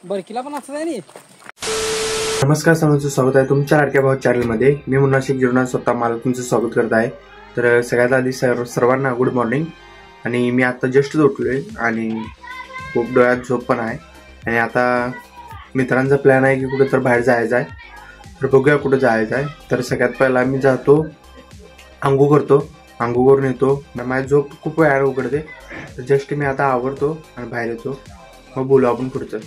बरकीला पण असं नाही. नमस्कार सर्वांचं स्वागत आहे तुमच्या लाडक्या भाऊ चॅनलमध्ये. मी मुन्नाशिक जीवनात स्वतः मला तुमचं स्वागत करत आहे. तर सगळ्यात आधी सर्वांना गुड मॉर्निंग. आणि मी आता जस्ट उठलोय आणि खूप डोळ्यात झोप पण आहे. आणि आता मित्रांचा प्लॅन आहे की कुठं तर बाहेर जायचं आहे. तर बघूया कुठं जायचं आहे. तर सगळ्यात पहिला मी जातो, आंघोळ करतो, आंघोळ करून येतो. माझी झोप खूप वेळा उघडते. तर जस्ट मी आता आवरतो आणि बाहेर येतो. मग बोलू आपण पुढचं.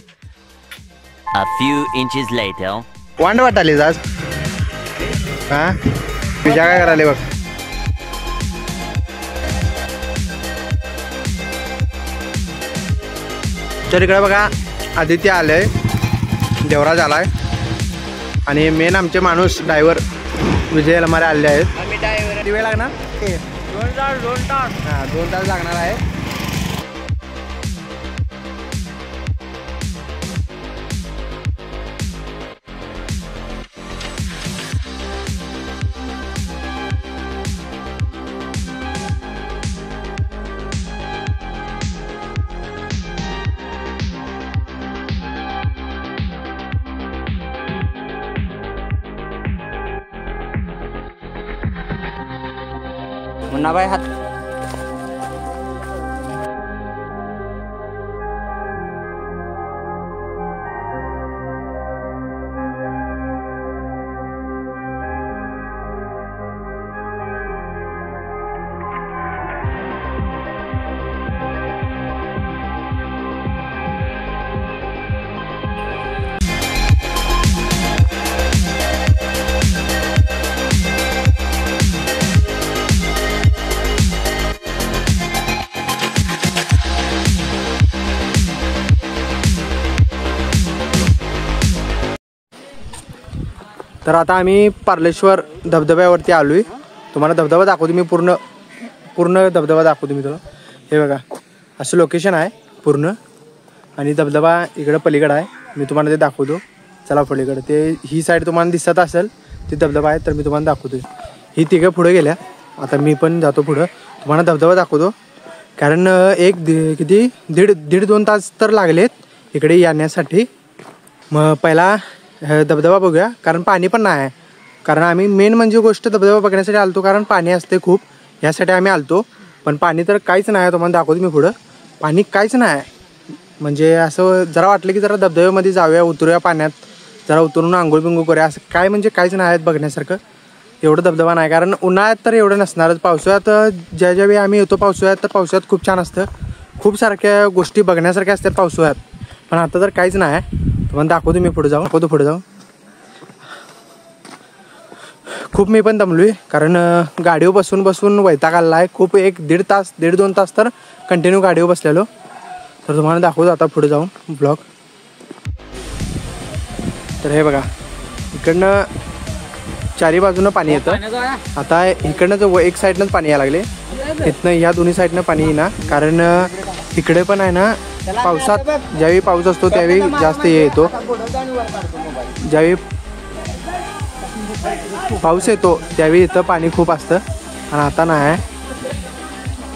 A few inches later. वांड वाटाली आज हा तुझ्या काय करायला बघ. तर इकडे बघा आदित्य आलंय, देवराज आलाय आणि मेन आमचे माणूस ड्रायव्हर विजय लमारे आलेले आहेत. किती वेळ लागणार? 2 तास. हां 2 तास लागणार आहे. मुन्ना भाई हात तर आता आम्ही पार्लेश्वर धबधब्यावरती आलोय. तुम्हाला धबधबा दाखवतो मी, पूर्ण धबधबा दाखवतो मी तुला. हे बघा असं लोकेशन आहे पूर्ण आणि धबधबा इकडं पलीकडं आहे. मी तुम्हाला ते दाखवतो. चला पलीकडं ते ही साईड तुम्हाला दिसत असेल ती धबधबा आहे. तर मी तुम्हाला दाखवतो. ही तिघं पुढे गेल्या. आता मी पण जातो पुढं, तुम्हाला धबधबा दाखवतो. कारण दीड 2 तास तर लागलेत इकडे येण्यासाठी. मग पहिला धबधबा बघूया, कारण पाणी पण नाही आहे. कारण आम्ही मेन म्हणजे गोष्ट धबधबा बघण्यासाठी आलतो, कारण पाणी असते खूप, यासाठी आम्ही आलतो. पण पाणी तर काहीच नाही आहे. तुम्हाला दाखवतो मी पुढं, पाणी काहीच नाही आहे. म्हणजे असं जरा वाटलं की जरा धबधब्यामध्ये जाऊया, उतरूया पाण्यात, जरा उतरून आंघोळ बिंघोळ करूया. असं काय म्हणजे काहीच नाही आहेत बघण्यासारखं. एवढं धबधबा नाही, कारण उन्हाळ्यात तर एवढं नसणारच. पावसाळ्यात ज्यावेळी आम्ही येतो पावसाळ्यात, तर पावसाळ्यात खूप छान असतं. खूप सारख्या गोष्टी बघण्यासारख्या असतात पावसाळ्यात. पण आता तर काहीच नाही आहे. तुम्हाला दाखवतो मी पुढे जाऊन. खूप मी पण दमलोय, कारण गाडीवर बसून वैताग आला आहे खूप. 1-1.5 तास तर कंटिन्यू गाडीवर बसलेलो. तर तुम्हाला दाखवतो आता पुढे जाऊन ब्लॉग. तर हे बघा इकडनं चारी बाजूनं पाणी येतं. आता इकडनं एक साईडनंच पाणी यायला लागले, इथनं ह्या दोन्ही साईडनं पाणी येईना. कारण इकडे पण आहे ना, पावसात ज्यावेळी पाऊस असतो त्यावेळी जास्त येतो. ज्यावेळी पाऊस येतो त्यावेळी इथं पाणी खूप असतं आणि आता नाही आहे.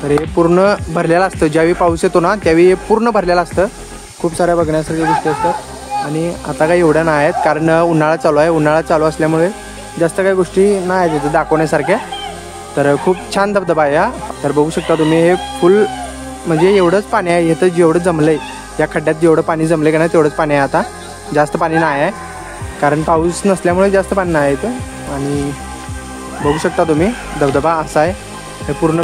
तर हे पूर्ण भरलेलं असतं. ज्यावेळी पाऊस येतो ना त्यावेळी हे पूर्ण भरलेलं असतं. खूप साऱ्या बघण्यासारख्या गोष्टी असतात. आणि आता काही एवढ्या नाही आहेत, कारण उन्हाळा चालू आहे. उन्हाळा चालू असल्यामुळे जास्त काही गोष्टी नाही आहेत इथं दाखवण्यासारख्या. तर खूप छान धबधबा आहे हा. तर बघू शकता तुम्ही, हे फुल म्हणजे एवढंच पाणी आहे इथं. जेवढं जमलं आहे या खड्ड्यात, जेवढं पाणी जमलं का नाही तेवढंच पाणी आहे. आता जास्त पाणी नाही आहे, कारण पाऊस नसल्यामुळे जास्त पाणी नाही इथं. आणि बघू शकता तुम्ही धबधबा असा आहे हे पूर्ण.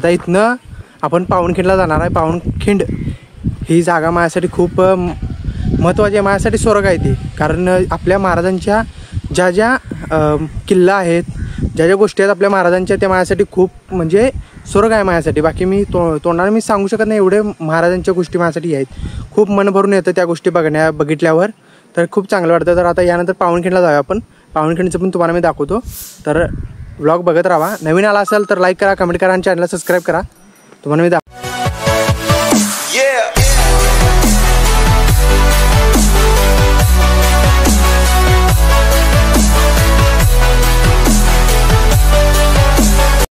आता इथनं आपण पावनखिंडला जाणार आहे. पावनखिंड ही जागा माझ्यासाठी खूप महत्त्वाची आहे. माझ्यासाठी स्वर्ग आहे ती, कारण आपल्या महाराजांच्या ज्या ज्या किल्ला आहेत, ज्या ज्या गोष्टी आहेत आपल्या महाराजांच्या, त्या माझ्यासाठी खूप म्हणजे स्वर्ग आहे माझ्यासाठी. बाकी मी तोंडाने मी सांगू शकत नाही, एवढे महाराजांच्या गोष्टी माझ्यासाठी आहेत. खूप मन भरून येतं त्या गोष्टी बघितल्यावर, तर खूप चांगलं वाटतं. तर आता यानंतर पावनखिंडला जाऊया आपण. पावनखिंडचं पण तुम्हाला मी दाखवतो, तर व्लॉग बघत राहा. नवीन आला असेल तर लाईक करा, कमेंट करा आणि चॅनलला सबस्क्राईब करा. तुम्हाला मी